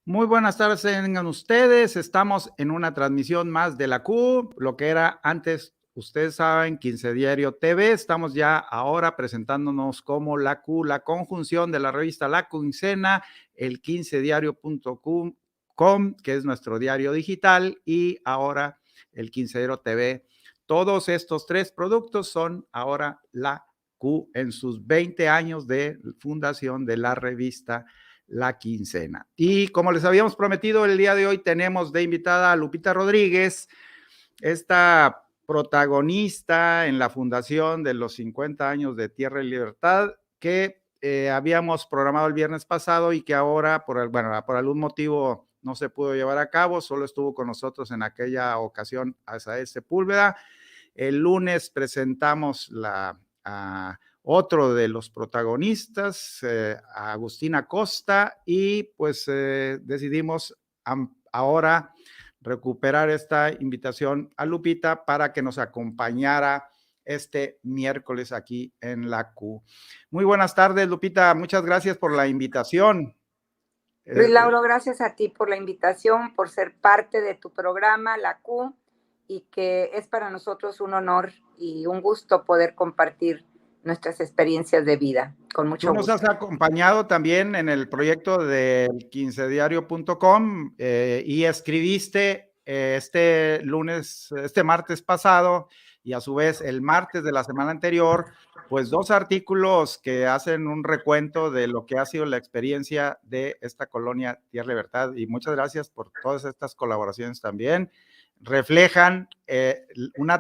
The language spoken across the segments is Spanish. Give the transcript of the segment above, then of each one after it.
Muy buenas tardes, tengan ustedes. Estamos en una transmisión más de la Q, lo que era antes, ustedes saben, 15 Diario TV. Estamos ya ahora presentándonos como la Q, la conjunción de la revista La Quincena, el 15diario.com, que es nuestro diario digital, y ahora el 15 Diario TV. Todos estos tres productos son ahora la Q en sus 20 años de fundación de la revista La Quincena. Y como les habíamos prometido, el día de hoy tenemos de invitada a Lupita Rodríguez, esta protagonista en la fundación de los 50 años de Tierra y Libertad, que habíamos programado el viernes pasado y que ahora, por algún motivo, no se pudo llevar a cabo, solo estuvo con nosotros en aquella ocasión Asael Sepúlveda. El lunes presentamos otro de los protagonistas, Agustín Acosta, y pues decidimos ahora recuperar esta invitación a Lupita para que nos acompañara este miércoles aquí en la Q. Muy buenas tardes, Lupita, muchas gracias por la invitación. Luis Lauro, gracias a ti por la invitación, por ser parte de tu programa, la Q, y que es para nosotros un honor y un gusto poder compartir nuestras experiencias de vida, con mucho gusto. Tú nos has acompañado también en el proyecto del 15diario.com y escribiste este martes pasado y a su vez el martes de la semana anterior, pues 2 artículos que hacen un recuento de lo que ha sido la experiencia de esta colonia Tierra Libertad, y muchas gracias por todas estas colaboraciones también. Reflejan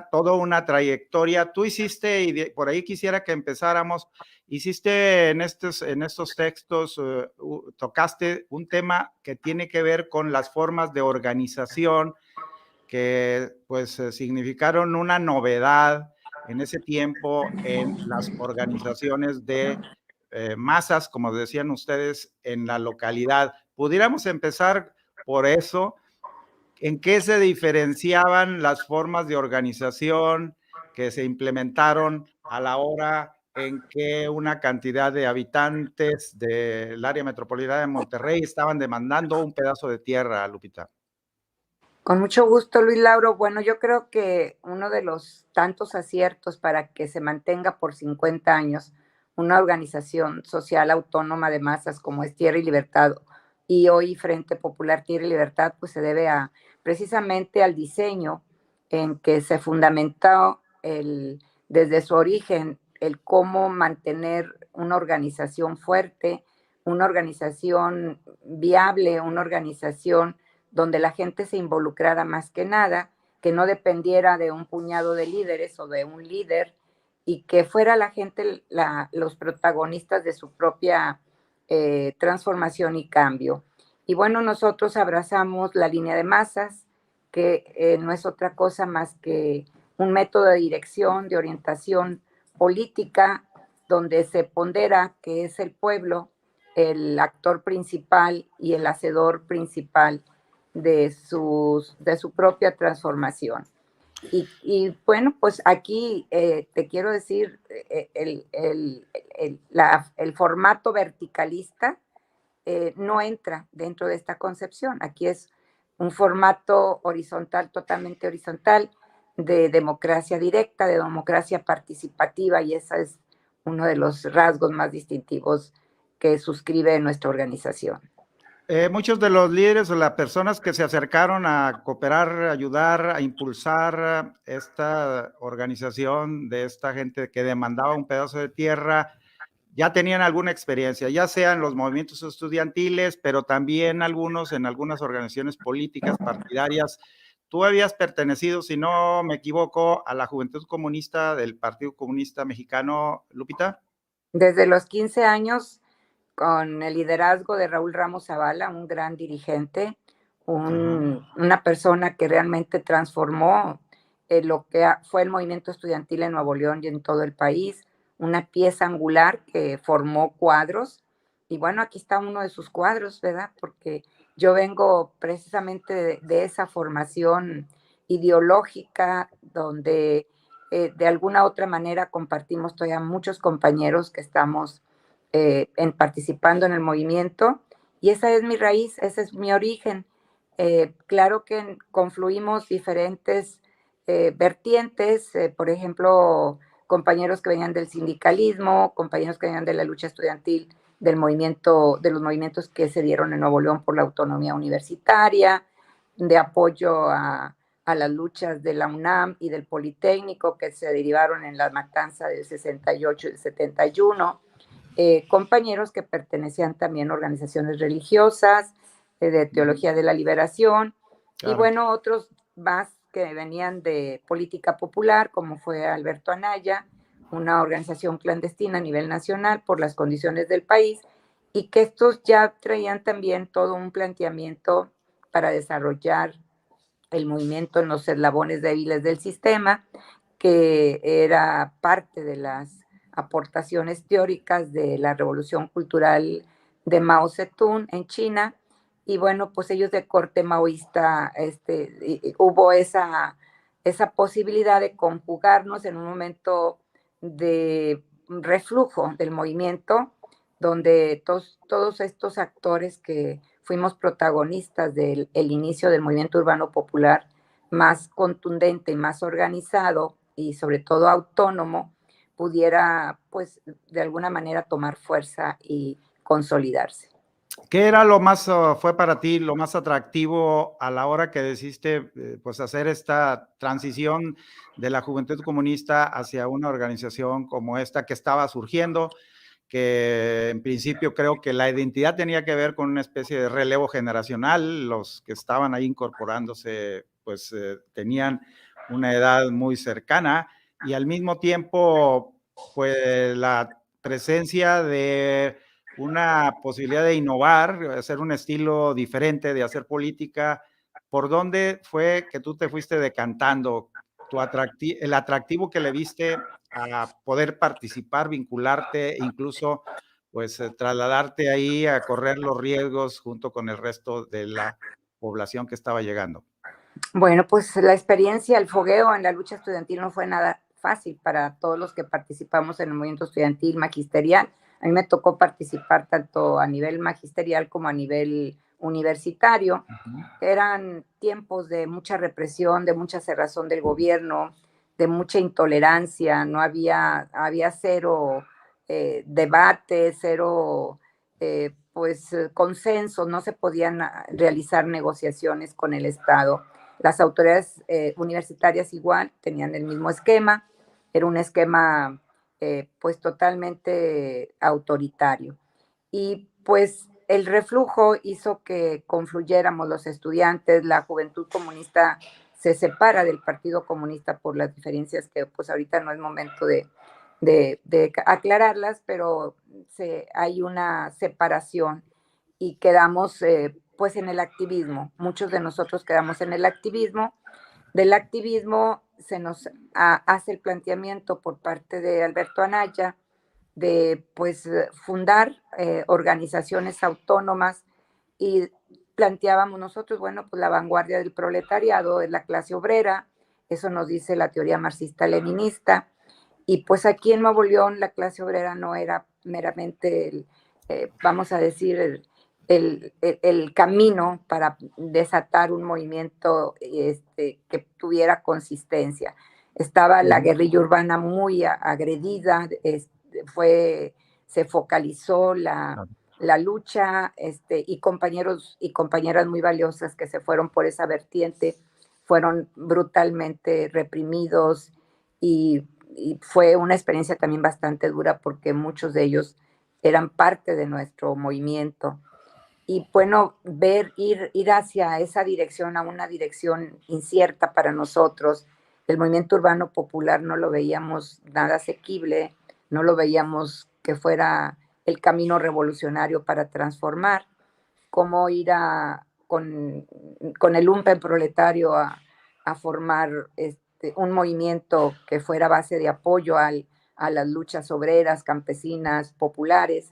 toda una trayectoria. Tú hiciste, y por ahí quisiera que empezáramos, hiciste en estos textos, tocaste un tema que tiene que ver con las formas de organización que pues significaron una novedad en ese tiempo en las organizaciones de masas, como decían ustedes, en la localidad. Pudiéramos empezar por eso. ¿En qué se diferenciaban las formas de organización que se implementaron a la hora en que una cantidad de habitantes del área metropolitana de Monterrey estaban demandando un pedazo de tierra, Lupita? Con mucho gusto, Luis Lauro. Bueno, yo creo que uno de los tantos aciertos para que se mantenga por 50 años una organización social autónoma de masas como es Tierra y Libertad y hoy Frente Popular Tierra y Libertad, pues se debe precisamente al diseño en que se fundamentó desde su origen el cómo mantener una organización fuerte, una organización viable, una organización donde la gente se involucrara más que nada, que no dependiera de un puñado de líderes o de un líder, y que fuera la gente los protagonistas de su propia transformación y cambio. Y bueno, nosotros abrazamos la línea de masas, que no es otra cosa más que un método de dirección, de orientación política, donde se pondera que es el pueblo el actor principal y el hacedor principal de su propia transformación. Y bueno, pues aquí te quiero decir, el formato verticalista no entra dentro de esta concepción. Aquí es un formato horizontal, totalmente horizontal, de democracia directa, de democracia participativa, y ese es uno de los rasgos más distintivos que suscribe nuestra organización. Muchos de los líderes o las personas que se acercaron a cooperar, ayudar, a impulsar esta organización de esta gente que demandaba un pedazo de tierra, ya tenían alguna experiencia, ya sea en los movimientos estudiantiles, pero también algunos en algunas organizaciones políticas, partidarias. Tú habías pertenecido, si no me equivoco, a la Juventud Comunista del Partido Comunista Mexicano, Lupita. Desde los 15 años, con el liderazgo de Raúl Ramos Zavala, un gran dirigente, una persona que realmente transformó lo que fue el movimiento estudiantil en Nuevo León y en todo el país, una pieza angular que formó cuadros. Y bueno, aquí está uno de sus cuadros, ¿verdad? Porque yo vengo precisamente de esa formación ideológica donde de alguna otra manera compartimos todavía muchos compañeros que estamos participando en el movimiento, Y esa es mi raíz, ese es mi origen. Claro que confluimos diferentes vertientes, por ejemplo, compañeros que venían del sindicalismo, compañeros que venían de la lucha estudiantil, del movimiento, de los movimientos que se dieron en Nuevo León por la autonomía universitaria, de apoyo a las luchas de la UNAM y del Politécnico que se derivaron en la matanza del 68 y el 71, compañeros que pertenecían también a organizaciones religiosas, de teología de la liberación, y Claro. bueno, otros más que venían de política popular, como fue Alberto Anaya, una organización clandestina a nivel nacional por las condiciones del país, y que estos ya traían también todo un planteamiento para desarrollar el movimiento en los eslabones débiles del sistema, que era parte de las aportaciones teóricas de la revolución cultural de Mao Zedong en China. Y bueno, pues ellos de corte maoísta, hubo esa posibilidad de conjugarnos en un momento de reflujo del movimiento, donde todos estos actores que fuimos protagonistas del el inicio del movimiento urbano popular más contundente y más organizado y sobre todo autónomo, pudiera pues de alguna manera tomar fuerza y consolidarse. ¿Qué era fue para ti lo más atractivo a la hora que decidiste, pues, hacer esta transición de la Juventud Comunista hacia una organización como esta que estaba surgiendo, que en principio creo que la identidad tenía que ver con una especie de relevo generacional? Los que estaban ahí incorporándose, pues, tenían una edad muy cercana y al mismo tiempo, pues, la presencia de una posibilidad de innovar, hacer un estilo diferente de hacer política. ¿Por dónde fue que tú te fuiste decantando? El atractivo que le viste a poder participar, vincularte, incluso pues trasladarte ahí a correr los riesgos junto con el resto de la población que estaba llegando. Bueno, pues la experiencia, el fogueo en la lucha estudiantil no fue nada fácil para todos los que participamos en el movimiento estudiantil magisterial. A mí me tocó participar tanto a nivel magisterial como a nivel universitario. Ujú. Eran tiempos de mucha represión, de mucha cerrazón del gobierno, de mucha intolerancia, no había cero debate, cero consenso, no se podían realizar negociaciones con el Estado. Las autoridades universitarias igual tenían el mismo esquema, era un esquema pues totalmente autoritario. Y pues el reflujo hizo que confluyéramos los estudiantes, la Juventud Comunista se separa del Partido Comunista por las diferencias que pues ahorita no es momento de aclararlas, pero hay una separación y quedamos pues en el activismo. Muchos de nosotros quedamos en el activismo. Del activismo se nos hace el planteamiento por parte de Alberto Anaya de pues fundar organizaciones autónomas y planteábamos nosotros, bueno, pues la vanguardia del proletariado es la clase obrera, eso nos dice la teoría marxista-leninista, y pues aquí en Nuevo León la clase obrera no era meramente, vamos a decir, el camino para desatar un movimiento que tuviera consistencia. Estaba la guerrilla urbana muy agredida, se focalizó la lucha y compañeros y compañeras muy valiosas que se fueron por esa vertiente fueron brutalmente reprimidos y fue una experiencia también bastante dura porque muchos de ellos eran parte de nuestro movimiento. Y bueno, ir hacia esa dirección, a una dirección incierta para nosotros, el movimiento urbano popular no lo veíamos nada asequible, no lo veíamos que fuera el camino revolucionario para transformar, cómo con el lumpen proletario a formar un movimiento que fuera base de apoyo a las luchas obreras, campesinas, populares,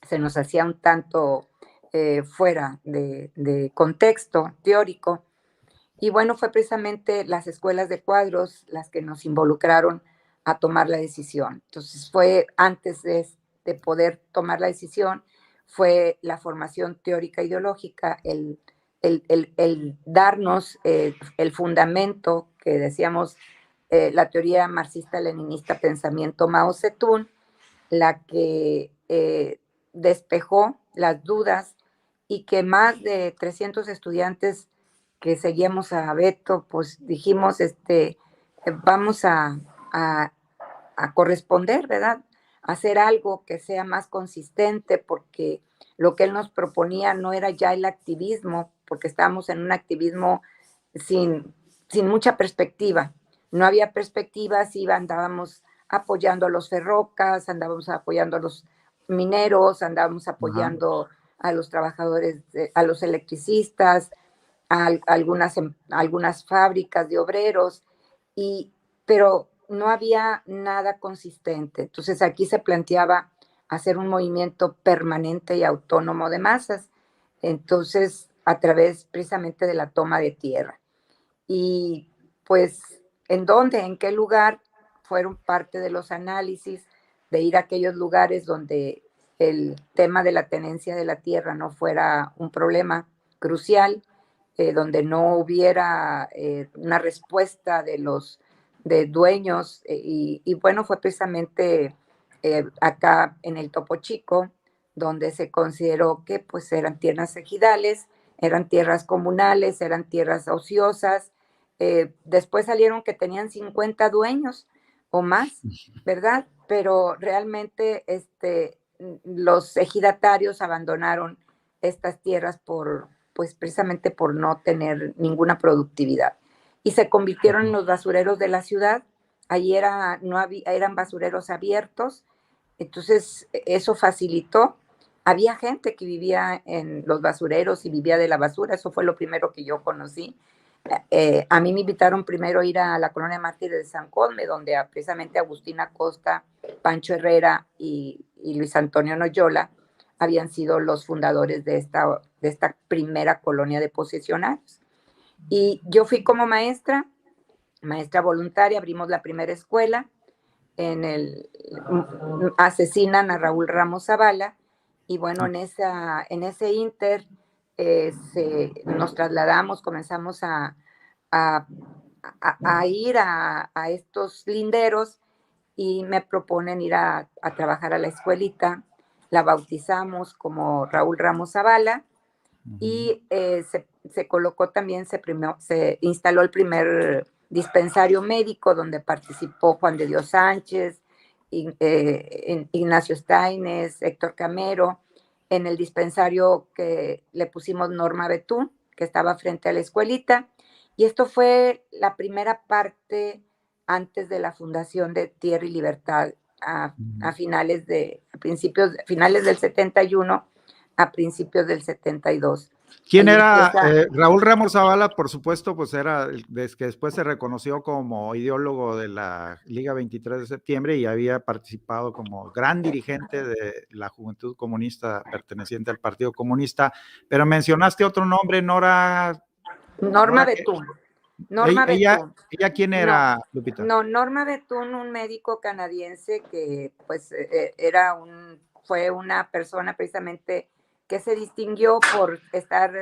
se nos hacía un tanto fuera de contexto teórico. Y bueno, fue precisamente las escuelas de cuadros las que nos involucraron a tomar la decisión. Entonces fue antes de poder tomar la decisión, fue la formación teórica ideológica, el darnos el fundamento que decíamos, la teoría marxista-leninista, pensamiento Mao Zedong, la que despejó las dudas y que más de 300 estudiantes que seguíamos a Beto, pues dijimos, vamos a, a corresponder, ¿verdad? Hacer algo que sea más consistente, porque lo que él nos proponía no era ya el activismo, porque estábamos en un activismo sin, sin mucha perspectiva. No había perspectivas, andábamos apoyando a los ferrocas, andábamos apoyando a los mineros, andábamos Ajá. apoyando a los trabajadores, a los electricistas, algunas fábricas de obreros, pero no había nada consistente. Entonces aquí se planteaba hacer un movimiento permanente y autónomo de masas, entonces a través precisamente de la toma de tierra. Y pues, ¿en dónde? ¿En qué lugar? Fueron parte de los análisis de ir a aquellos lugares donde el tema de la tenencia de la tierra no fuera un problema crucial, donde no hubiera una respuesta de los dueños, bueno, fue precisamente acá en el Topo Chico, donde se consideró que pues eran tierras ejidales, eran tierras comunales, eran tierras ociosas. Después salieron que tenían 50 dueños o más, ¿verdad? Pero realmente los ejidatarios abandonaron estas tierras pues precisamente por no tener ninguna productividad. Y se convirtieron en los basureros de la ciudad. Allí eran basureros abiertos, entonces eso facilitó. Había gente que vivía en los basureros y vivía de la basura, eso fue lo primero que yo conocí. A mí me invitaron primero a ir a la colonia Mártires de San Cosme, donde precisamente Agustín Acosta, Pancho Herrera y Luis Antonio Noyola habían sido los fundadores de esta primera colonia de posesionarios. Y yo fui como maestra voluntaria, abrimos la primera escuela, asesinan a Raúl Ramos Zavala, y bueno, en ese inter nos trasladamos, comenzamos a ir a estos linderos, y me proponen ir a trabajar a la escuelita. La bautizamos como Raúl Ramos Zavala, y se colocó también, se instaló el primer dispensario médico, donde participó Juan de Dios Sánchez, Ignacio Staines, Héctor Camero, en el dispensario que le pusimos Norma Betún, que estaba frente a la escuelita. Y esto fue la primera parte antes de la fundación de Tierra y Libertad, finales del 71, a principios del 72. ¿Quién Ahí era empieza. Raúl Ramos Zavala? Por supuesto, pues era el que después se reconoció como ideólogo de la Liga 23 de septiembre y había participado como gran dirigente de la Juventud Comunista perteneciente al Partido Comunista. Pero mencionaste otro nombre, Nora. Norma Betún. Norma Betún. ¿Ella quién No, era, Lupita? no, Norma Betún, un médico canadiense que pues fue una persona precisamente que se distinguió por estar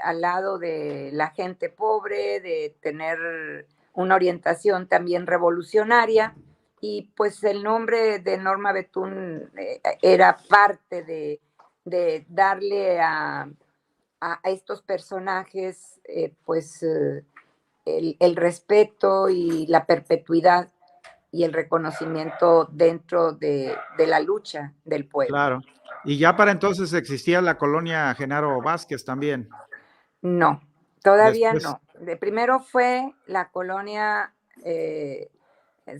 al lado de la gente pobre, de tener una orientación también revolucionaria, y pues el nombre de Norma Betún era parte de darle a estos personajes el respeto y la perpetuidad y el reconocimiento dentro de la lucha del pueblo. Claro. Y ya para entonces existía la colonia Genaro Vázquez también. No, todavía Después. no. Primero fue la colonia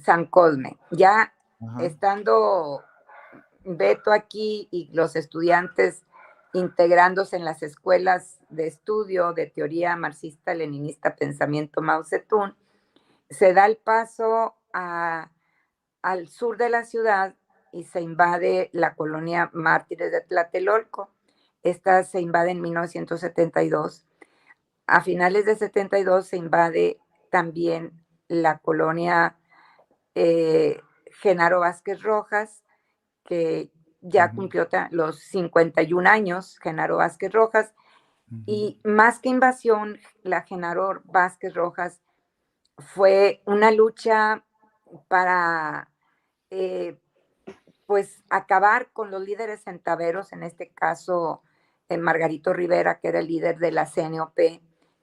San Cosme. Ya Ajá. estando Beto aquí y los estudiantes integrándose en las escuelas de estudio de teoría marxista-leninista, pensamiento Mao Zedong, se da el paso al sur de la ciudad y se invade la colonia Mártires de Tlatelolco. Esta se invade en 1972. A finales de 72 se invade también la colonia Genaro Vázquez Rojas, que ya cumplió los 51 años, Genaro Vázquez Rojas, y más que invasión, la Genaro Vázquez Rojas fue una lucha para pues acabar con los líderes centaveros, en este caso Margarito Rivera, que era el líder de la CNOP,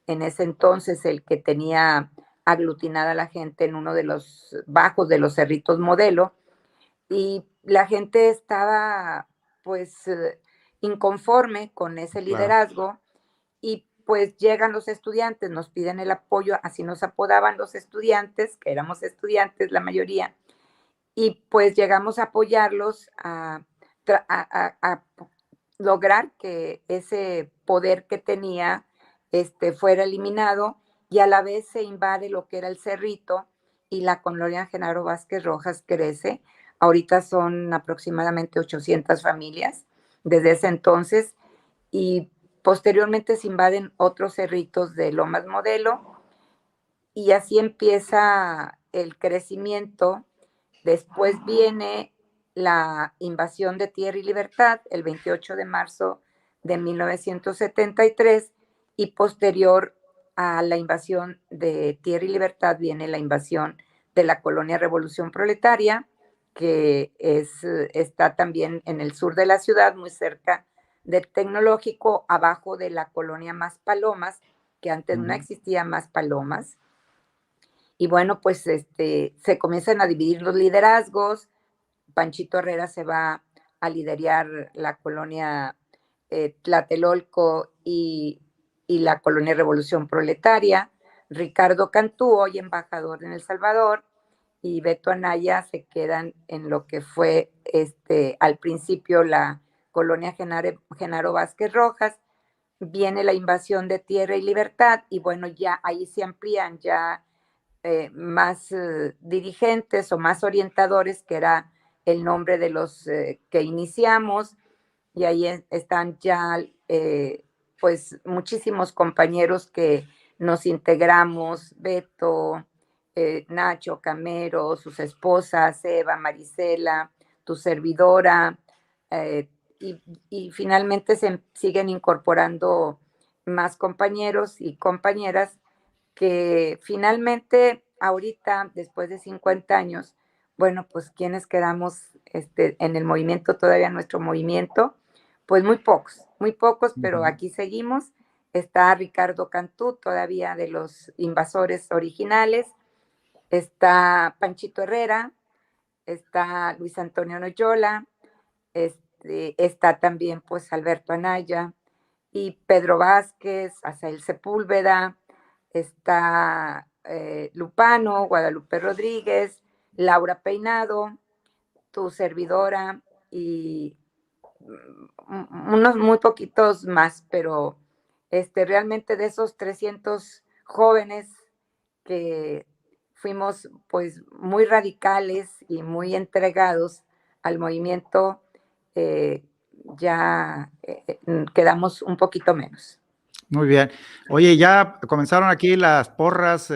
en ese entonces el que tenía aglutinada a la gente en uno de los bajos de los Cerritos Modelo, y la gente estaba pues inconforme con ese liderazgo, y pues llegan los estudiantes, nos piden el apoyo, así nos apodaban los estudiantes, que éramos estudiantes la mayoría, y pues llegamos a apoyarlos a lograr que ese poder que tenía fuera eliminado, y a la vez se invade lo que era el Cerrito, y la colonia Genaro Vázquez Rojas crece. Ahorita son aproximadamente 800 familias desde ese entonces, y posteriormente se invaden otros cerritos de Lomas Modelo, y así empieza el crecimiento. Después viene la invasión de Tierra y Libertad el 28 de marzo de 1973, y posterior a la invasión de Tierra y Libertad viene la invasión de la colonia Revolución Proletaria, que está también en el sur de la ciudad, muy cerca del Tecnológico, abajo de la colonia Más Palomas, que antes no existía Más Palomas. Y bueno, pues se comienzan a dividir los liderazgos. Panchito Herrera se va a liderar la colonia Tlatelolco y la colonia Revolución Proletaria. Ricardo Cantú, hoy embajador en El Salvador, y Beto Anaya se quedan en lo que fue al principio la colonia Genaro Vázquez Rojas. Viene la invasión de Tierra y Libertad, y bueno, ya ahí se amplían ya más dirigentes o más orientadores, que era el nombre de los que iniciamos, y ahí están ya pues muchísimos compañeros que nos integramos: Beto, Nacho, Camero, sus esposas, Eva, Marisela, tu servidora, eh, y finalmente se siguen incorporando más compañeros y compañeras, que finalmente ahorita, después de 50 años, bueno, pues quienes quedamos en el movimiento, todavía nuestro movimiento, pues muy pocos, pero aquí seguimos. Está Ricardo Cantú, todavía de los invasores originales, está Panchito Herrera, está Luis Antonio Noyola, está también pues Alberto Anaya y Pedro Vázquez, Asael Sepúlveda, está Lupano, Guadalupe Rodríguez, Laura Peinado, tu servidora, y unos muy poquitos más, pero realmente de esos 300 jóvenes que fuimos pues muy radicales y muy entregados al movimiento, ya quedamos un poquito menos. Muy bien. Oye, ya comenzaron aquí las porras,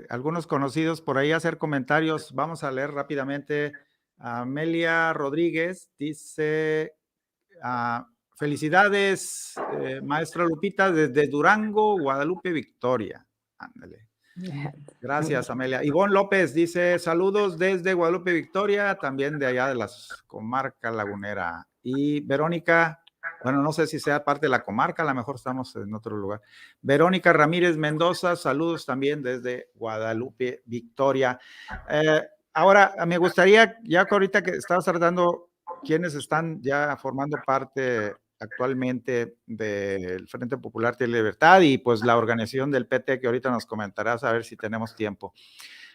algunos conocidos por ahí a hacer comentarios. Vamos a leer rápidamente. Amelia Rodríguez dice: felicidades, maestra Lupita, desde Durango, Guadalupe Victoria. Ándale. Gracias, Amelia. Ivonne López dice: saludos desde Guadalupe Victoria, también de allá de la comarca lagunera. Y Verónica, bueno, no sé si sea parte de la comarca, a lo mejor estamos en otro lugar. Verónica Ramírez Mendoza, saludos también desde Guadalupe Victoria. Ahora, me gustaría, ya que ahorita que estabas tratando quienes están ya formando parte actualmente del Frente Popular de Libertad y pues la organización del PT, que ahorita nos comentarás a ver si tenemos tiempo.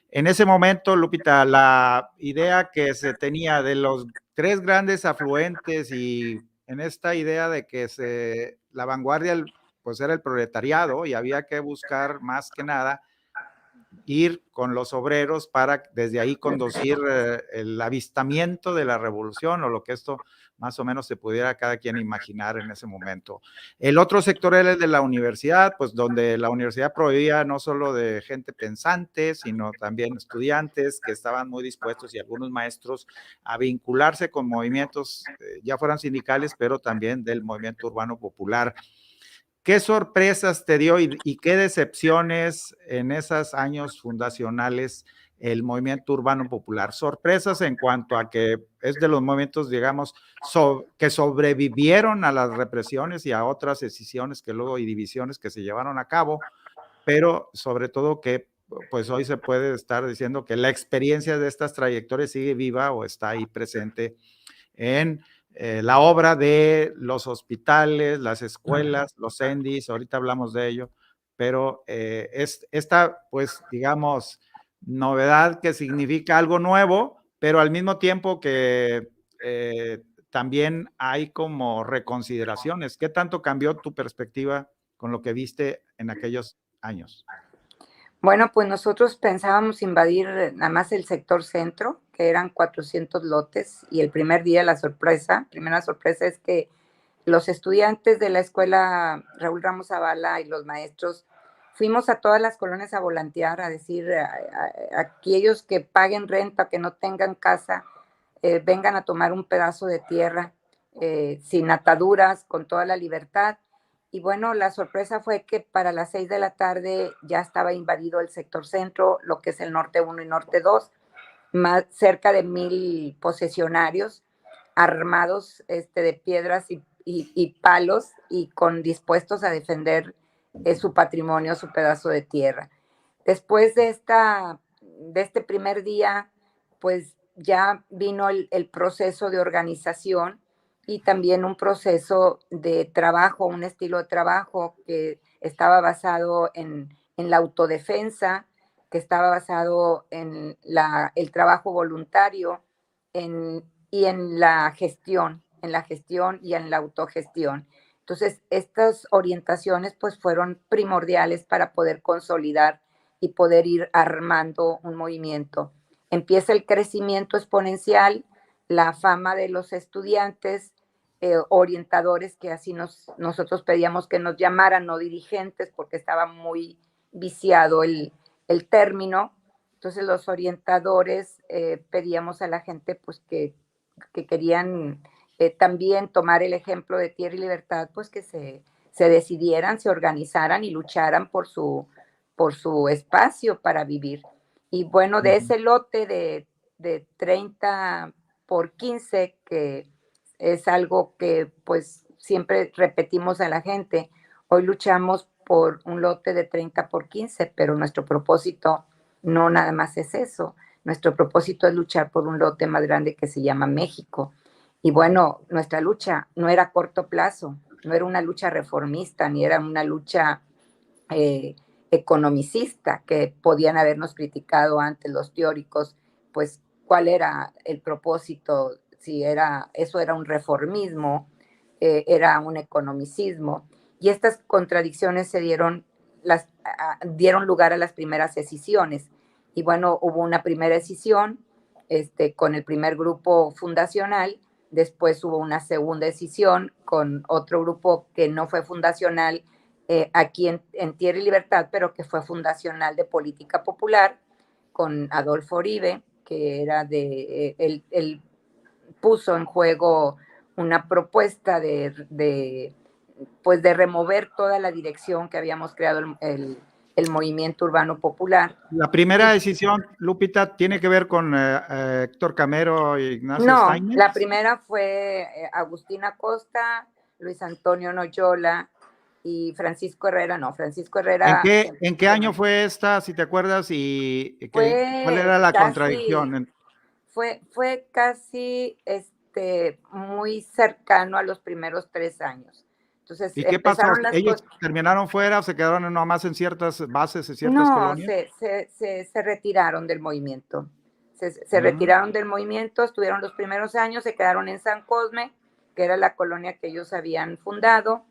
En ese momento, Lupita, la idea que se tenía de los tres grandes afluentes, y en esta idea de que la vanguardia pues era el proletariado y había que buscar más que nada ir con los obreros para desde ahí conducir el avistamiento de la revolución, o lo que esto más o menos se pudiera cada quien imaginar en ese momento. El otro sector era el de la universidad, pues donde la universidad proveía no solo de gente pensante, sino también estudiantes que estaban muy dispuestos, y algunos maestros, a vincularse con movimientos, ya fueran sindicales, pero también del movimiento urbano popular. ¿Qué sorpresas te dio y qué decepciones en esos años fundacionales el movimiento urbano popular? Sorpresas en cuanto a que es de los movimientos, digamos, que sobrevivieron a las represiones y a otras decisiones que luego y divisiones que se llevaron a cabo, pero sobre todo que pues hoy se puede estar diciendo que la experiencia de estas trayectorias sigue viva o está ahí presente en la obra de los hospitales, las escuelas, los CENDIs, ahorita hablamos de ello, pero es esta, pues, digamos, novedad que significa algo nuevo, pero al mismo tiempo que también hay como reconsideraciones. ¿Qué tanto cambió tu perspectiva con lo que viste en aquellos años? Bueno, pues nosotros pensábamos invadir nada más el sector centro, que eran 400 lotes, y el primer día primera sorpresa es que los estudiantes de la escuela Raúl Ramos Zavala y los maestros fuimos a todas las colonias a volantear, a decir a aquellos que paguen renta, que no tengan casa, vengan a tomar un pedazo de tierra sin ataduras, con toda la libertad. Y bueno, la sorpresa fue que para las 6 de la tarde ya estaba invadido el sector centro, lo que es el norte 1 y norte 2, más cerca de 1,000 posesionarios armados de piedras y palos y con dispuestos a defender su patrimonio, su pedazo de tierra. Después de este primer día, pues ya vino el proceso de organización y también un proceso de trabajo, un estilo de trabajo que estaba basado en la autodefensa, que estaba basado en el trabajo voluntario y en la gestión y en la autogestión. Entonces, estas orientaciones pues fueron primordiales para poder consolidar y poder ir armando un movimiento. Empieza el crecimiento exponencial, la fama de los estudiantes, orientadores, que así nosotros pedíamos que nos llamaran, no dirigentes, porque estaba muy viciado el término. Entonces los orientadores pedíamos a la gente pues que querían también tomar el ejemplo de Tierra y Libertad, pues que se decidieran, se organizaran y lucharan por su espacio para vivir. Y bueno, de ese lote de 30 por 15, que es algo que pues siempre repetimos a la gente, hoy luchamos por un lote de 30 por 15, pero nuestro propósito no nada más es eso. Nuestro propósito es luchar por un lote más grande que se llama México. Y bueno, nuestra lucha no era a corto plazo, no era una lucha reformista, ni era una lucha economicista, que podían habernos criticado antes los teóricos, pues cuál era el propósito, si eso era un reformismo, era un economicismo. Y estas contradicciones dieron lugar a las primeras escisiones. Y bueno, hubo una primera escisión con el primer grupo fundacional, después hubo una segunda escisión con otro grupo que no fue fundacional, aquí en Tierra y Libertad, pero que fue fundacional de Política Popular, con Adolfo Uribe, que era él puso en juego una propuesta pues de remover toda la dirección que habíamos creado el movimiento urbano popular. La primera decisión, Lupita, tiene que ver con Héctor Camero e Ignacio No, Steiner. la primera fue Agustín Acosta, Luis Antonio Noyola y Francisco Herrera. No, Francisco Herrera. ¿En qué año fue esta, si te acuerdas, y cuál era la contradicción? Fue casi muy cercano a los primeros 3 años. Entonces ¿Y qué pasó? empezaron las ¿Ellos cosas. terminaron fuera o se quedaron nomás en ciertas bases, en ciertas No, colonias? se retiraron del movimiento. Se retiraron del movimiento, estuvieron los primeros años, se quedaron en San Cosme, que era la colonia que ellos habían fundado,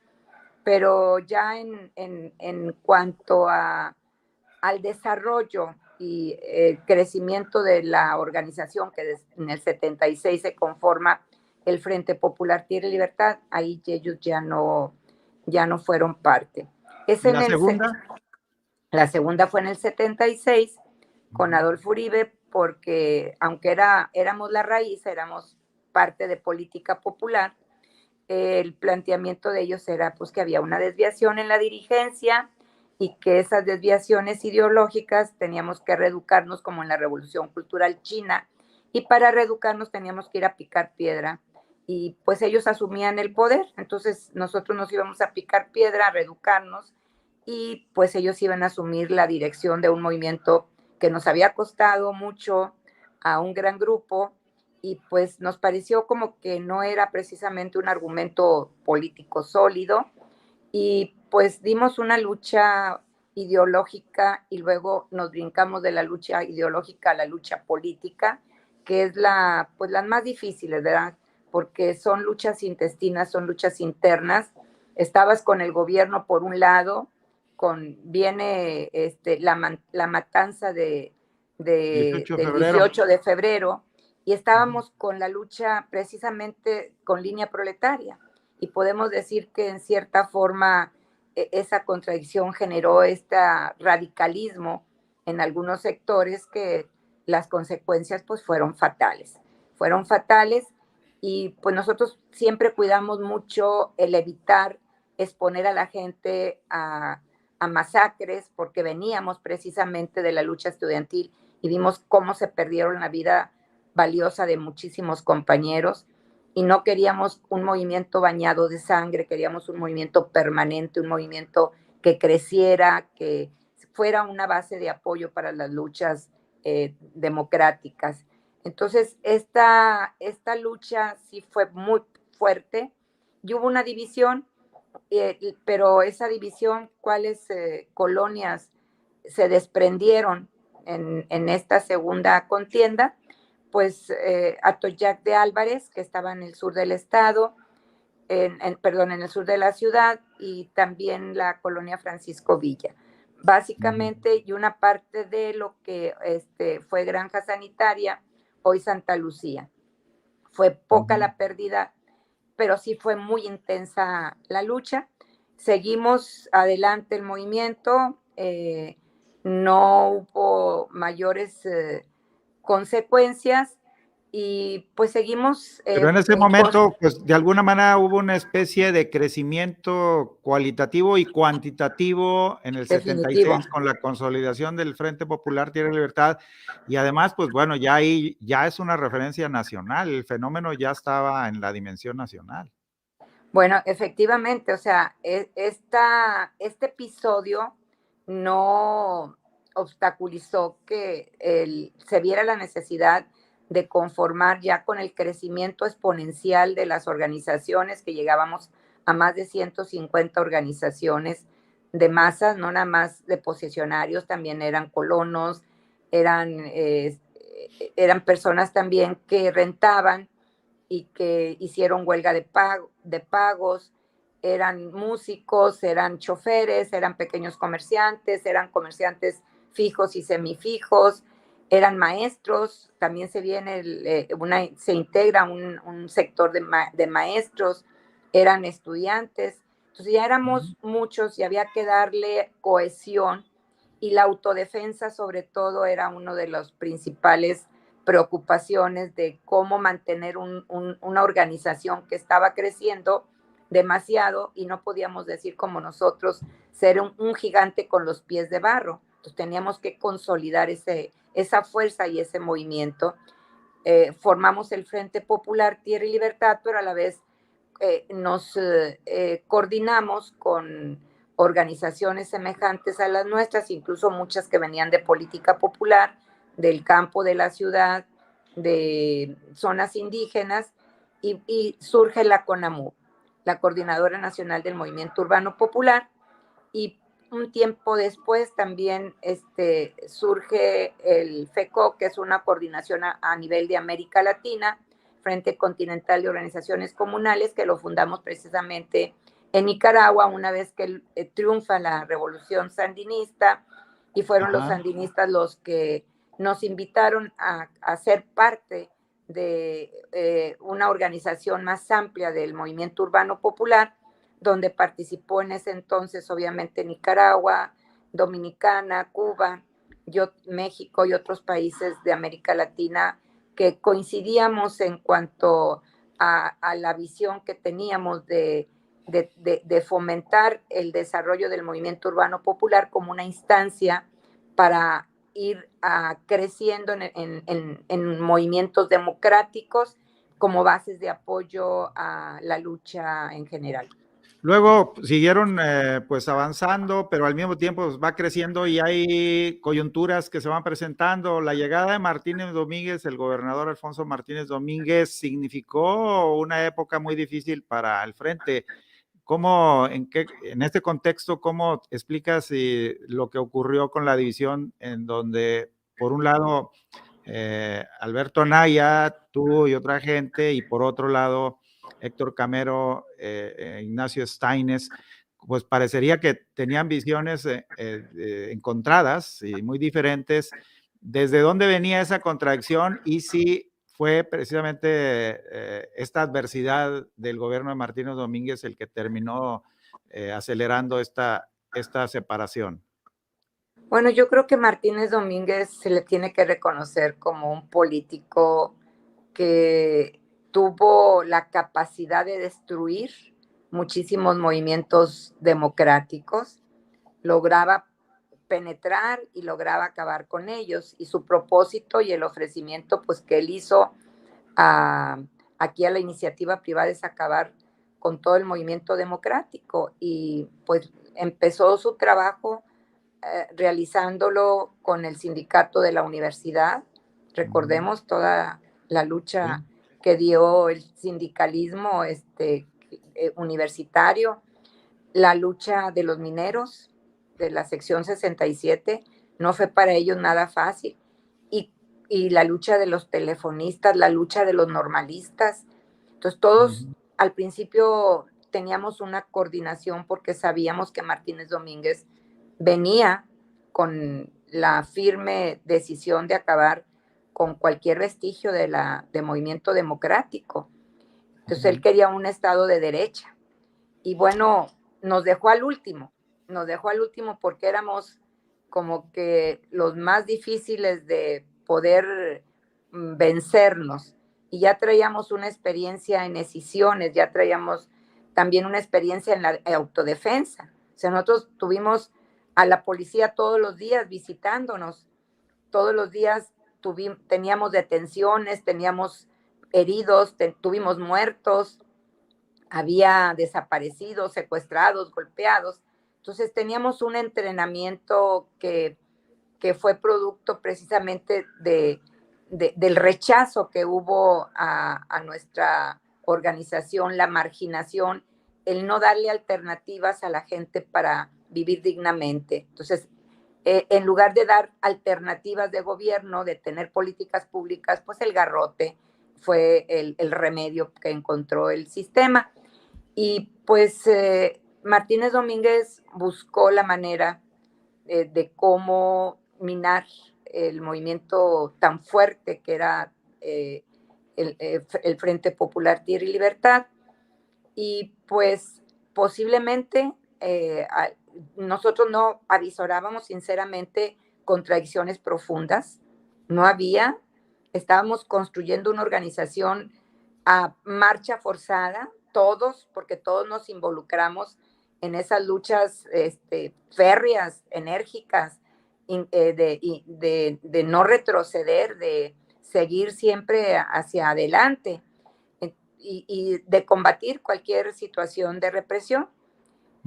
pero ya en cuanto a al desarrollo y el crecimiento de la organización, que en el 76 se conforma el Frente Popular Tierra y Libertad, ahí ellos ya no fueron parte. Es ¿Y en la el, segunda? la segunda fue en el 76 con Adolfo Uribe, porque aunque éramos la raíz, éramos parte de política popular, el planteamiento de ellos era pues que había una desviación en la dirigencia y que esas desviaciones ideológicas teníamos que reeducarnos como en la Revolución Cultural China, y para reeducarnos teníamos que ir a picar piedra, y pues ellos asumían el poder, entonces nosotros nos íbamos a picar piedra, a reeducarnos, y pues ellos iban a asumir la dirección de un movimiento que nos había costado mucho a un gran grupo, y pues nos pareció como que no era precisamente un argumento político sólido, y pues dimos una lucha ideológica y luego nos brincamos de la lucha ideológica a la lucha política, que es pues las más difíciles, ¿verdad? Porque son luchas intestinas, son luchas internas. Estabas con el gobierno por un lado, viene la matanza 18 de del febrero. 18 de febrero, y estábamos con la lucha precisamente con línea proletaria, y podemos decir que en cierta forma esa contradicción generó este radicalismo en algunos sectores, que las consecuencias pues fueron fatales, y pues nosotros siempre cuidamos mucho el evitar exponer a la gente a masacres, porque veníamos precisamente de la lucha estudiantil y vimos cómo se perdieron la vida valiosa de muchísimos compañeros, y no queríamos un movimiento bañado de sangre, queríamos un movimiento permanente, un movimiento que creciera, que fuera una base de apoyo para las luchas democráticas. Entonces, esta lucha sí fue muy fuerte, y hubo una división, pero esa división, ¿cuáles colonias se desprendieron en esta segunda contienda? Pues Atoyac de Álvarez, que estaba en el sur del estado, perdón, en el sur de la ciudad, y también la colonia Francisco Villa. Básicamente, y una parte de lo que fue Granja Sanitaria, hoy Santa Lucía. Fue poca la pérdida, pero sí fue muy intensa la lucha. Seguimos adelante el movimiento, no hubo mayores consecuencias, y pues seguimos. Pero en ese momento, pues de alguna manera hubo una especie de crecimiento cualitativo y cuantitativo en el Definitivo. 76 con la consolidación del Frente Popular Tierra y Libertad, y además, pues bueno, ya ahí ya es una referencia nacional, el fenómeno ya estaba en la dimensión nacional. Bueno, efectivamente, o sea, este episodio no obstaculizó que se viera la necesidad de conformar, ya con el crecimiento exponencial de las organizaciones, que llegábamos a más de 150 organizaciones de masas, no nada más de posesionarios, también eran colonos, eran personas también que rentaban y que hicieron huelga de pagos, eran músicos, eran choferes, eran pequeños comerciantes, eran comerciantes fijos y semifijos, eran maestros, también se integra un sector de maestros, eran estudiantes, entonces ya éramos muchos y había que darle cohesión, y la autodefensa sobre todo era uno de los principales preocupaciones de cómo mantener una organización que estaba creciendo demasiado, y no podíamos decir como nosotros ser un gigante con los pies de barro. Entonces teníamos que consolidar esa fuerza y ese movimiento. Formamos el Frente Popular Tierra y Libertad, pero a la vez nos coordinamos con organizaciones semejantes a las nuestras, incluso muchas que venían de política popular, del campo, de la ciudad, de zonas indígenas, y surge la CONAMU, la Coordinadora Nacional del Movimiento Urbano Popular, y un tiempo después también surge el FECO, que es una coordinación a nivel de América Latina, Frente Continental de Organizaciones Comunales, que lo fundamos precisamente en Nicaragua una vez que triunfa la revolución sandinista, y fueron los Ajá. sandinistas los que nos invitaron a ser parte de una organización más amplia del movimiento urbano popular, donde participó en ese entonces obviamente Nicaragua, Dominicana, Cuba, México y otros países de América Latina, que coincidíamos en cuanto a la visión que teníamos de fomentar el desarrollo del movimiento urbano popular como una instancia para ir creciendo en movimientos democráticos como bases de apoyo a la lucha en general. Luego siguieron pues avanzando, pero al mismo tiempo pues, va creciendo y hay coyunturas que se van presentando. La llegada de Martínez Domínguez, el gobernador Alfonso Martínez Domínguez, significó una época muy difícil para el frente. ¿Cómo, en este contexto, cómo explicas lo que ocurrió con la división en donde, por un lado, Alberto Anaya, tú y otra gente, y por otro lado, Héctor Camero, Ignacio Steines, pues parecería que tenían visiones encontradas y muy diferentes. ¿Desde dónde venía esa contradicción y si fue precisamente esta adversidad del gobierno de Martínez Domínguez el que terminó acelerando esta separación? Bueno, yo creo que Martínez Domínguez se le tiene que reconocer como un político que tuvo la capacidad de destruir muchísimos movimientos democráticos, lograba penetrar y lograba acabar con ellos. Y su propósito y el ofrecimiento pues, que él hizo aquí a la iniciativa privada es acabar con todo el movimiento democrático. Y pues empezó su trabajo realizándolo con el sindicato de la universidad. Recordemos toda la lucha que dio el sindicalismo universitario, la lucha de los mineros de la sección 67, no fue para ellos nada fácil. Y la lucha de los telefonistas, la lucha de los normalistas. Entonces todos al principio teníamos una coordinación porque sabíamos que Martínez Domínguez venía con la firme decisión de acabar con cualquier vestigio de movimiento democrático. Entonces él quería un Estado de derecha. Y bueno, nos dejó al último porque éramos como que los más difíciles de poder vencernos. Y ya traíamos una experiencia en escisiones, ya traíamos también una experiencia en la autodefensa. O sea, nosotros tuvimos a la policía todos los días visitándonos, todos los días teníamos detenciones, teníamos heridos, tuvimos muertos, había desaparecidos, secuestrados, golpeados. Entonces teníamos un entrenamiento que fue producto precisamente del rechazo que hubo a nuestra organización, la marginación, el no darle alternativas a la gente para vivir dignamente. Entonces, en lugar de dar alternativas de gobierno, de tener políticas públicas, pues el garrote fue el remedio que encontró el sistema. Y pues Martínez Domínguez buscó la manera de cómo minar el movimiento tan fuerte que era el Frente Popular Tierra y Libertad. Y pues posiblemente nosotros no avisorábamos sinceramente contradicciones profundas, no había, estábamos construyendo una organización a marcha forzada, todos, porque todos nos involucramos en esas luchas férreas, enérgicas, de no retroceder, de seguir siempre hacia adelante y de combatir cualquier situación de represión.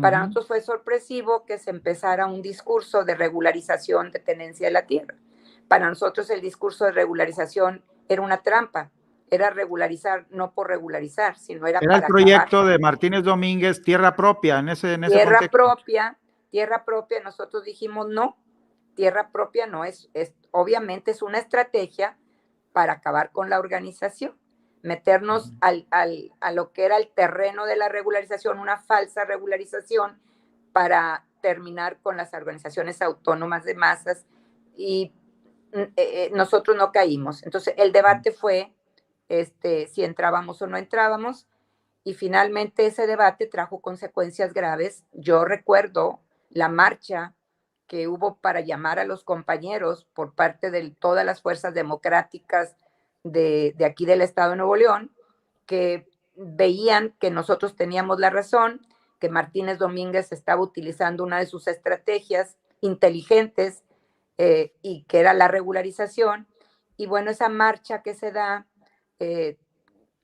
Para nosotros fue sorpresivo que se empezara un discurso de regularización de tenencia de la tierra. Para nosotros el discurso de regularización era una trampa, era regularizar no por regularizar, sino era Era el para acabar. proyecto de Martínez Domínguez, Tierra Propia, en ese contexto. Tierra propia, nosotros dijimos no, tierra propia no obviamente es una estrategia para acabar con la organización, meternos a lo que era el terreno de la regularización, una falsa regularización para terminar con las organizaciones autónomas de masas y nosotros no caímos. Entonces, el debate fue si entrábamos o no entrábamos, y finalmente ese debate trajo consecuencias graves. Yo recuerdo la marcha que hubo para llamar a los compañeros por parte de todas las fuerzas democráticas de aquí del Estado de Nuevo León, que veían que nosotros teníamos la razón, que Martínez Domínguez estaba utilizando una de sus estrategias inteligentes y que era la regularización. Y bueno, esa marcha que se da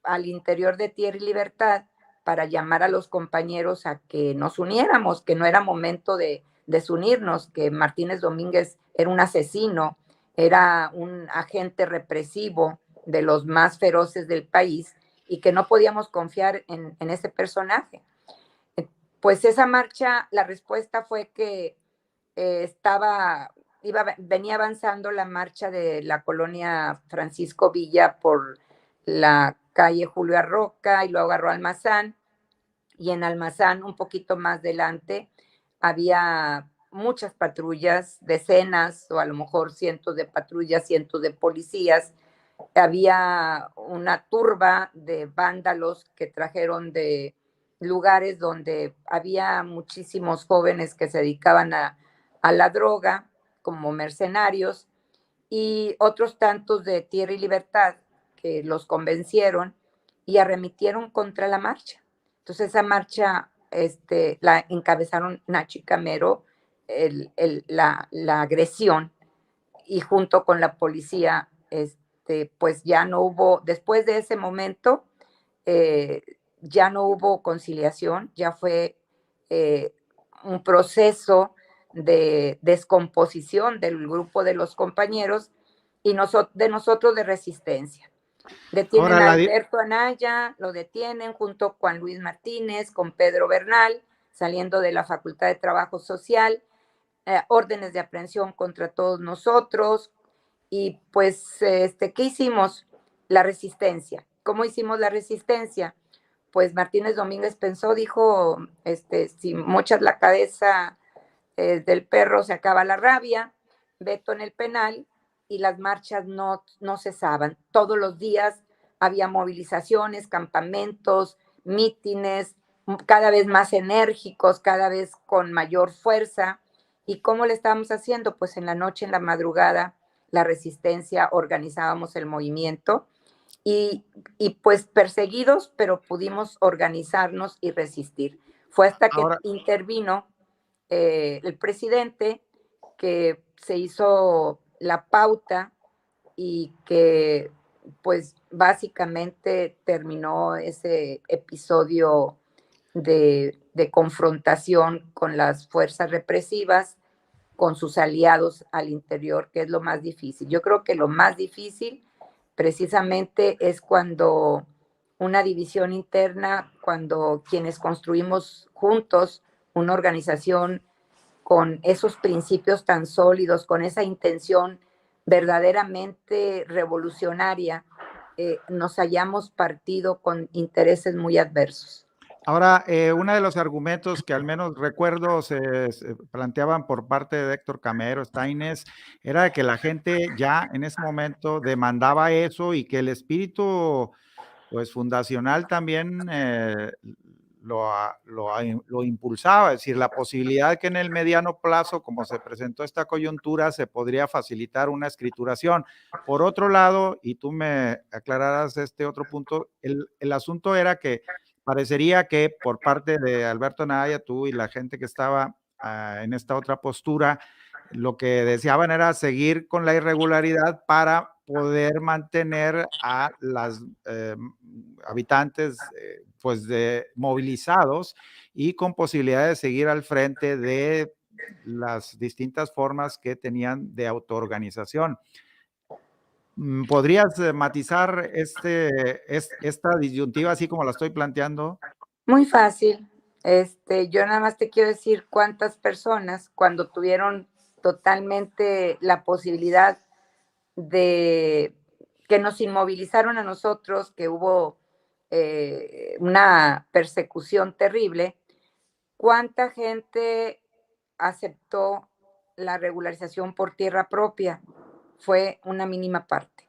al interior de Tierra y Libertad para llamar a los compañeros a que nos uniéramos, que no era momento de desunirnos, que Martínez Domínguez era un asesino, era un agente represivo de los más feroces del país y que no podíamos confiar en ese personaje. Pues esa marcha, la respuesta fue que venía avanzando la marcha de la colonia Francisco Villa por la calle Julio Arroca y luego agarró Almazán, y en Almazán, un poquito más adelante, había muchas patrullas, decenas o a lo mejor cientos de patrullas, cientos de policías. Había una turba de vándalos que trajeron de lugares donde había muchísimos jóvenes que se dedicaban a la droga como mercenarios, y otros tantos de Tierra y Libertad que los convencieron y arremitieron contra la marcha. Entonces esa marcha la encabezaron Nachi Camero, la agresión, y junto con la policía, pues ya no hubo, después de ese momento, ya no hubo conciliación, ya fue un proceso de descomposición del grupo de los compañeros y de nosotros de resistencia. Detienen Ahora, a Alberto Anaya, lo detienen junto con Juan Luis Martínez, con Pedro Bernal, saliendo de la Facultad de Trabajo Social, órdenes de aprehensión contra todos nosotros. Y pues, ¿qué hicimos? La resistencia. ¿Cómo hicimos la resistencia? Pues Martínez Domínguez pensó, dijo, si mochas la cabeza del perro se acaba la rabia, veto en el penal, y las marchas no cesaban. Todos los días había movilizaciones, campamentos, mítines, cada vez más enérgicos, cada vez con mayor fuerza. ¿Y cómo le estábamos haciendo? Pues en la noche, en la madrugada, la resistencia, organizábamos el movimiento y, pues perseguidos, pero pudimos organizarnos y resistir. Fue hasta que ahora, intervino el presidente, que se hizo la pauta y que pues básicamente terminó ese episodio de confrontación con las fuerzas represivas, con sus aliados al interior, que es lo más difícil. Yo creo que lo más difícil precisamente es cuando una división interna, cuando quienes construimos juntos una organización con esos principios tan sólidos, con esa intención verdaderamente revolucionaria, nos hayamos partido con intereses muy adversos. Ahora, uno de los argumentos que al menos recuerdo se planteaban por parte de Héctor Camero, Steines, era que la gente ya en ese momento demandaba eso y que el espíritu pues fundacional también lo impulsaba, es decir, la posibilidad que en el mediano plazo, como se presentó esta coyuntura, se podría facilitar una escrituración. Por otro lado, y tú me aclararás este otro punto, el asunto era que parecería que por parte de Alberto Anaya, tú y la gente que estaba en esta otra postura, lo que deseaban era seguir con la irregularidad para poder mantener a las habitantes pues movilizados y con posibilidad de seguir al frente de las distintas formas que tenían de autoorganización. ¿Podrías matizar esta disyuntiva así como la estoy planteando? Muy fácil. Yo nada más te quiero decir cuántas personas, cuando tuvieron totalmente la posibilidad de que nos inmovilizaron a nosotros, que hubo una persecución terrible, cuánta gente aceptó la regularización por tierra propia. Fue una mínima parte.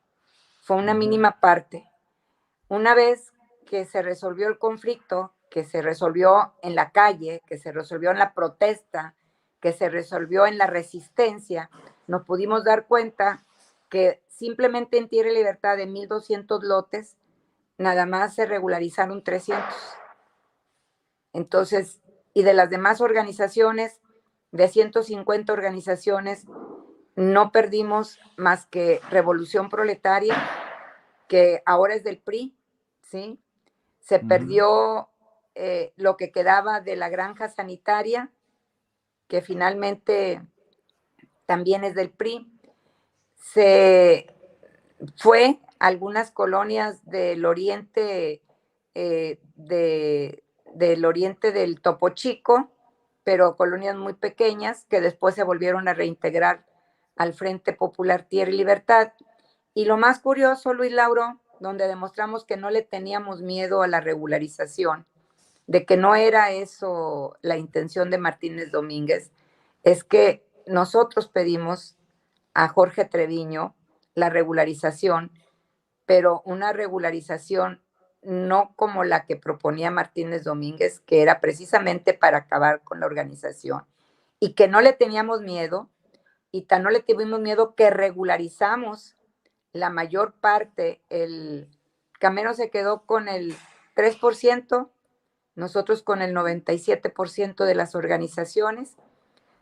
Fue una mínima parte. Una vez que se resolvió el conflicto, que se resolvió en la calle, que se resolvió en la protesta, que se resolvió en la resistencia, nos pudimos dar cuenta que simplemente en Tierra y Libertad de 1,200 lotes, nada más se regularizaron 300. Entonces, y de las demás organizaciones, de 150 organizaciones, no perdimos más que Revolución Proletaria, que ahora es del PRI, ¿sí? Se perdió lo que quedaba de la granja sanitaria, que finalmente también es del PRI. Se fue a algunas colonias del oriente, del oriente del Topo Chico, pero colonias muy pequeñas que después se volvieron a reintegrar al Frente Popular Tierra y Libertad. Y lo más curioso, Luis Lauro, donde demostramos que no le teníamos miedo a la regularización, de que no era eso la intención de Martínez Domínguez, es que nosotros pedimos a Jorge Treviño la regularización, pero una regularización no como la que proponía Martínez Domínguez, que era precisamente para acabar con la organización, y que no le teníamos miedo, y tan no le tuvimos miedo que regularizamos la mayor parte. El Camero se quedó con el 3%, nosotros con el 97% de las organizaciones.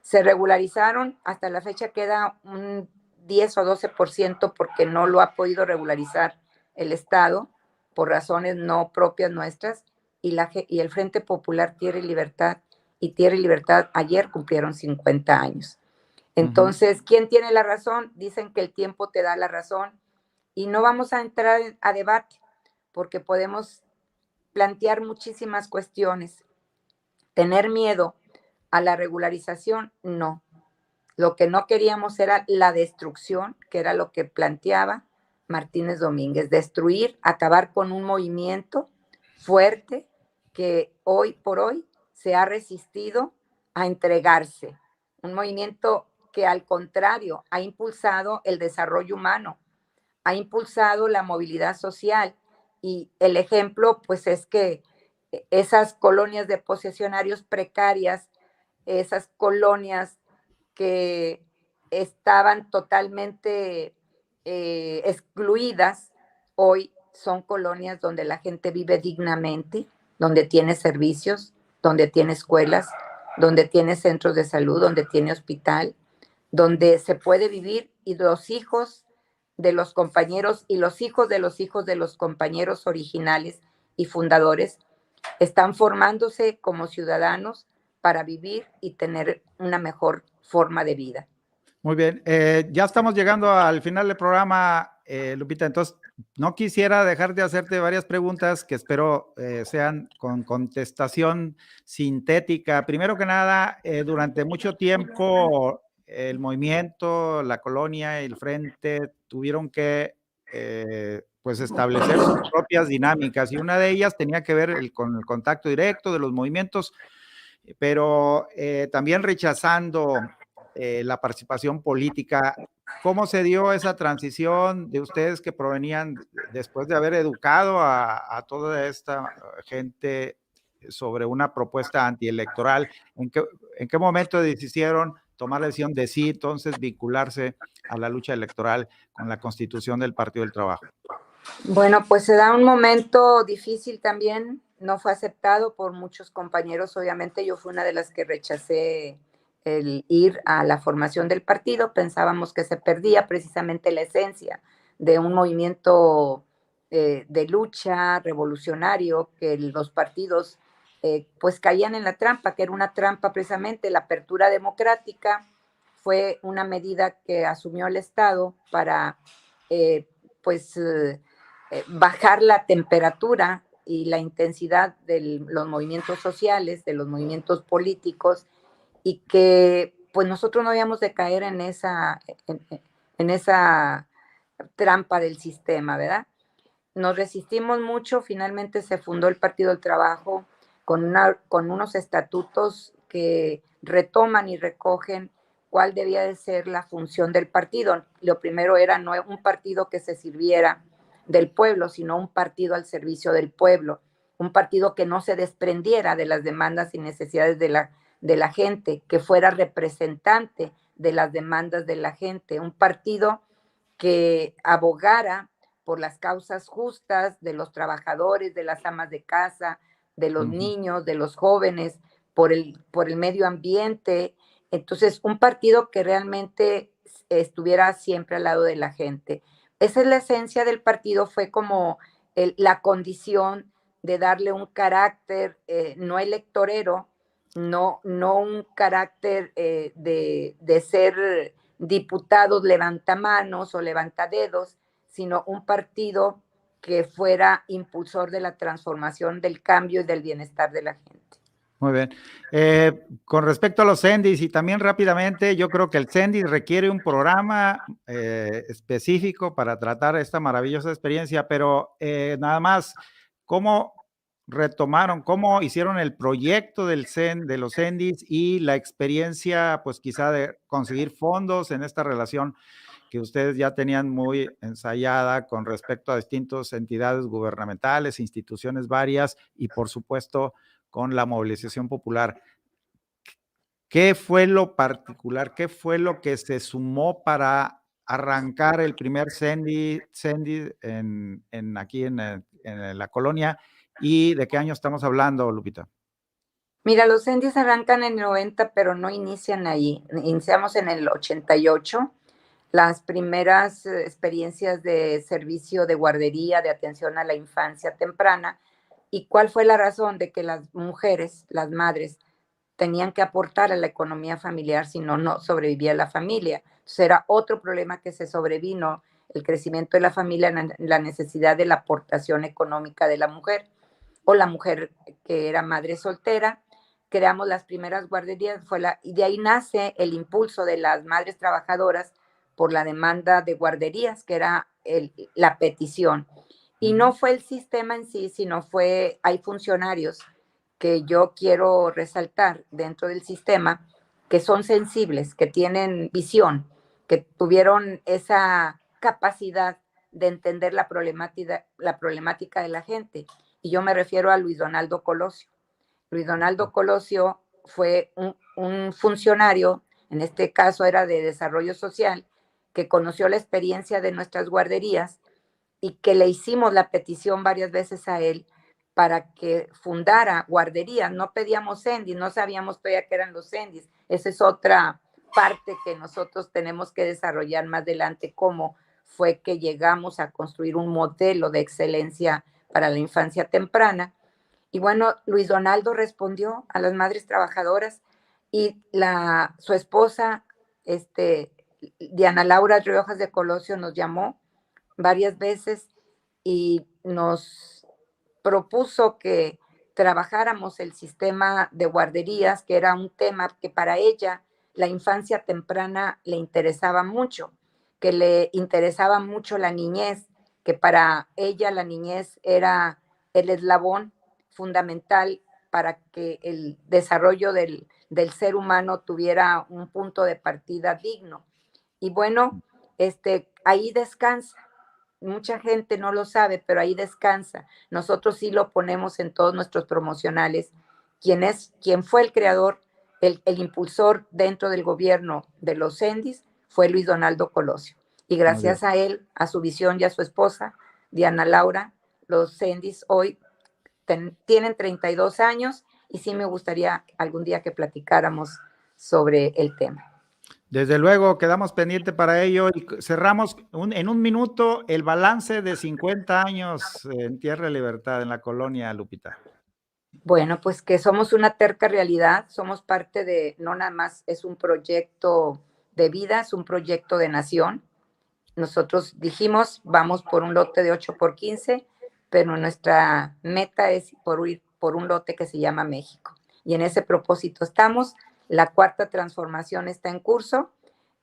Se regularizaron, hasta la fecha queda un 10 o 12% porque no lo ha podido regularizar el Estado por razones no propias nuestras, y el Frente Popular Tierra y Libertad y Tierra y Libertad ayer cumplieron 50 años. Entonces, ¿quién tiene la razón? Dicen que el tiempo te da la razón, y no vamos a entrar a debate porque podemos plantear muchísimas cuestiones. Tener miedo a la regularización, no. Lo que no queríamos era la destrucción, que era lo que planteaba Martínez Domínguez, destruir, acabar con un movimiento fuerte que hoy por hoy se ha resistido a entregarse. Un movimiento que al contrario ha impulsado el desarrollo humano, ha impulsado la movilidad social, y el ejemplo pues es que esas colonias de posesionarios precarias, esas colonias que estaban totalmente excluidas, hoy son colonias donde la gente vive dignamente, donde tiene servicios, donde tiene escuelas, donde tiene centros de salud, donde tiene hospital, donde se puede vivir, y los hijos de los compañeros y los hijos de los hijos de los compañeros originales y fundadores están formándose como ciudadanos para vivir y tener una mejor forma de vida. Muy bien, ya estamos llegando al final del programa, Lupita, entonces no quisiera dejar de hacerte varias preguntas que espero sean con contestación sintética. Primero que nada, durante mucho tiempo el movimiento, la colonia y el frente tuvieron que pues establecer sus propias dinámicas, y una de ellas tenía que ver con el contacto directo de los movimientos, pero también rechazando la participación política. ¿Cómo se dio esa transición de ustedes que provenían después de haber educado a toda esta gente sobre una propuesta antielectoral? ¿En qué momento decidieron tomar la decisión de sí, entonces vincularse a la lucha electoral con la constitución del Partido del Trabajo? Bueno, pues se da un momento difícil también, no fue aceptado por muchos compañeros, obviamente yo fui una de las que rechacé el ir a la formación del partido, pensábamos que se perdía precisamente la esencia de un movimiento de lucha revolucionario, que los partidos pues caían en la trampa, que era una trampa precisamente. La apertura democrática fue una medida que asumió el Estado para pues bajar la temperatura y la intensidad de los movimientos sociales, de los movimientos políticos, y que pues nosotros no habíamos de caer en esa trampa del sistema, ¿verdad? Nos resistimos mucho, finalmente se fundó el Partido del Trabajo con unos estatutos que retoman y recogen cuál debía de ser la función del partido. Lo primero era no un partido que se sirviera del pueblo, sino un partido al servicio del pueblo, un partido que no se desprendiera de las demandas y necesidades de la gente, que fuera representante de las demandas de la gente, un partido que abogara por las causas justas de los trabajadores, de las amas de casa, de los niños, de los jóvenes, por el medio ambiente. Entonces, un partido que realmente estuviera siempre al lado de la gente. Esa es la esencia del partido, fue como la condición de darle un carácter no electorero, no un carácter de ser diputados levantamanos o levantadedos, sino un partido que fuera impulsor de la transformación, del cambio y del bienestar de la gente. Muy bien. Con respecto a los CENDIs, y también rápidamente, yo creo que el CENDIS requiere un programa específico para tratar esta maravillosa experiencia, pero nada más, ¿cómo retomaron, cómo hicieron el proyecto de los CENDIs y la experiencia, pues quizá de conseguir fondos en esta relación que ustedes ya tenían muy ensayada con respecto a distintas entidades gubernamentales, instituciones varias y por supuesto con la movilización popular? ¿Qué fue lo particular? ¿Qué fue lo que se sumó para arrancar el primer CENDI aquí en la colonia? ¿Y de qué año estamos hablando, Lupita? Mira, los CENDIs arrancan en el 90, pero no inician ahí. Iniciamos en el 88. Las primeras experiencias de servicio de guardería, de atención a la infancia temprana. ¿Y cuál fue la razón de que las mujeres, las madres, tenían que aportar a la economía familiar, si no, no sobrevivía la familia? Entonces era otro problema que se sobrevino, el crecimiento de la familia, la necesidad de la aportación económica de la mujer, o la mujer que era madre soltera. Creamos las primeras guarderías, y de ahí nace el impulso de las madres trabajadoras por la demanda de guarderías, que era la petición. Y no fue el sistema en sí, sino hay funcionarios que yo quiero resaltar dentro del sistema, que son sensibles, que tienen visión, que tuvieron esa capacidad de entender la problemática de la gente. Y yo me refiero a Luis Donaldo Colosio. Luis Donaldo Colosio fue un funcionario, en este caso era de desarrollo social, que conoció la experiencia de nuestras guarderías y que le hicimos la petición varias veces a él para que fundara guarderías. No pedíamos CENDIs, no sabíamos todavía qué eran los CENDIs. Esa es otra parte que nosotros tenemos que desarrollar más adelante, cómo fue que llegamos a construir un modelo de excelencia para la infancia temprana. Y bueno, Luis Donaldo respondió a las madres trabajadoras y su esposa, Diana Laura Riojas de Colosio, nos llamó varias veces y nos propuso que trabajáramos el sistema de guarderías, que era un tema que para ella la infancia temprana le interesaba mucho, que le interesaba mucho la niñez, que para ella la niñez era el eslabón fundamental para que el desarrollo del ser humano tuviera un punto de partida digno. Y bueno, ahí descansa. Mucha gente no lo sabe, pero ahí descansa. Nosotros sí lo ponemos en todos nuestros promocionales. Quien fue el creador, el impulsor dentro del gobierno de los CENDIs fue Luis Donaldo Colosio. Y gracias a él, a su visión y a su esposa, Diana Laura, los CENDIs hoy tienen 32 años y sí me gustaría algún día que platicáramos sobre el tema. Desde luego, quedamos pendiente para ello y cerramos en un minuto el balance de 50 años en Tierra de Libertad, en la colonia, Lupita. Bueno, pues que somos una terca realidad, somos parte de, no nada más es un proyecto de vida, es un proyecto de nación. Nosotros dijimos, vamos por un lote de 8x15, pero nuestra meta es ir por un lote que se llama México. Y en ese propósito estamos. La cuarta transformación está en curso.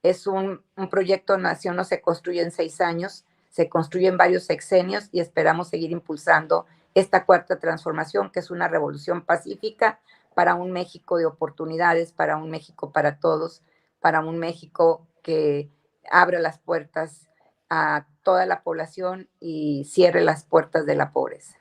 Es un proyecto de nación, no se construye en 6 años, se construye en varios sexenios y esperamos seguir impulsando esta cuarta transformación, que es una revolución pacífica para un México de oportunidades, para un México para todos, para un México que abra las puertas a toda la población y cierre las puertas de la pobreza.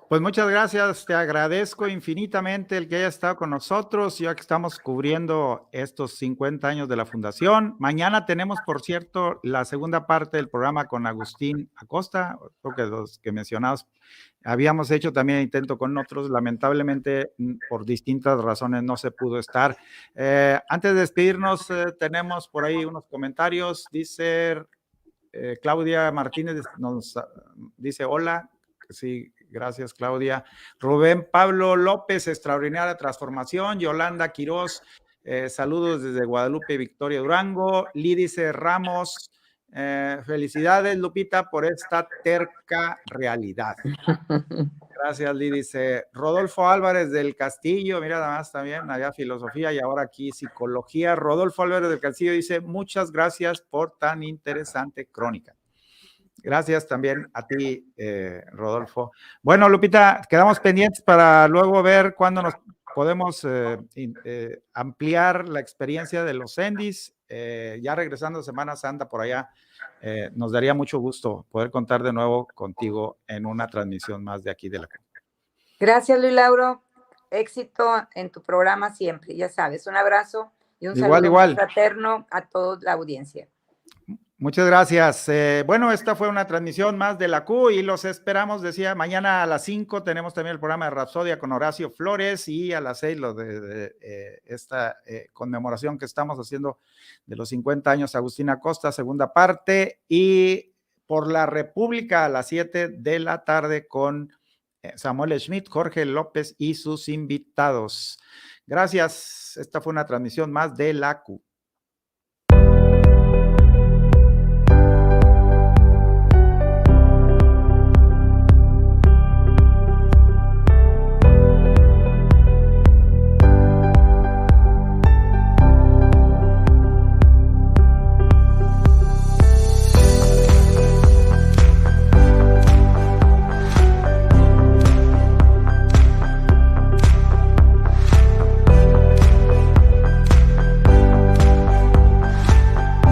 Pues muchas gracias, te agradezco infinitamente el que haya estado con nosotros, ya que estamos cubriendo estos 50 años de la Fundación. Mañana tenemos, por cierto, la segunda parte del programa con Agustín Acosta, creo que los que mencionados. Habíamos hecho también intento con otros, lamentablemente por distintas razones no se pudo estar. Antes de despedirnos, tenemos por ahí unos comentarios. Dice Claudia Martínez, nos dice hola. Sí, gracias, Claudia. Rubén Pablo López, extraordinaria transformación. Yolanda Quirós, saludos desde Guadalupe, Victoria, Durango. Lídice Ramos, felicidades, Lupita, por esta terca realidad. Gracias, Lídice. Rodolfo Álvarez del Castillo, mira, nada más también, allá filosofía y ahora aquí psicología. Rodolfo Álvarez del Castillo dice, muchas gracias por tan interesante crónica. Gracias también a ti, Rodolfo. Bueno, Lupita, quedamos pendientes para luego ver cuándo nos podemos ampliar la experiencia de los Endis. Ya regresando Semana Santa por allá, nos daría mucho gusto poder contar de nuevo contigo en una transmisión más de aquí de la. Gracias, Luis Lauro. Éxito en tu programa siempre, ya sabes. Un abrazo y un saludo muy fraterno a toda la audiencia. Muchas gracias. Bueno, esta fue una transmisión más de la Q y los esperamos, decía, mañana a las 5 tenemos también el programa de Rapsodia con Horacio Flores y a las 6 lo de esta conmemoración que estamos haciendo de los 50 años Agustín Acosta, segunda parte, y por la República a las 7 de la tarde con Samuel Schmidt, Jorge López y sus invitados. Gracias. Esta fue una transmisión más de la Q.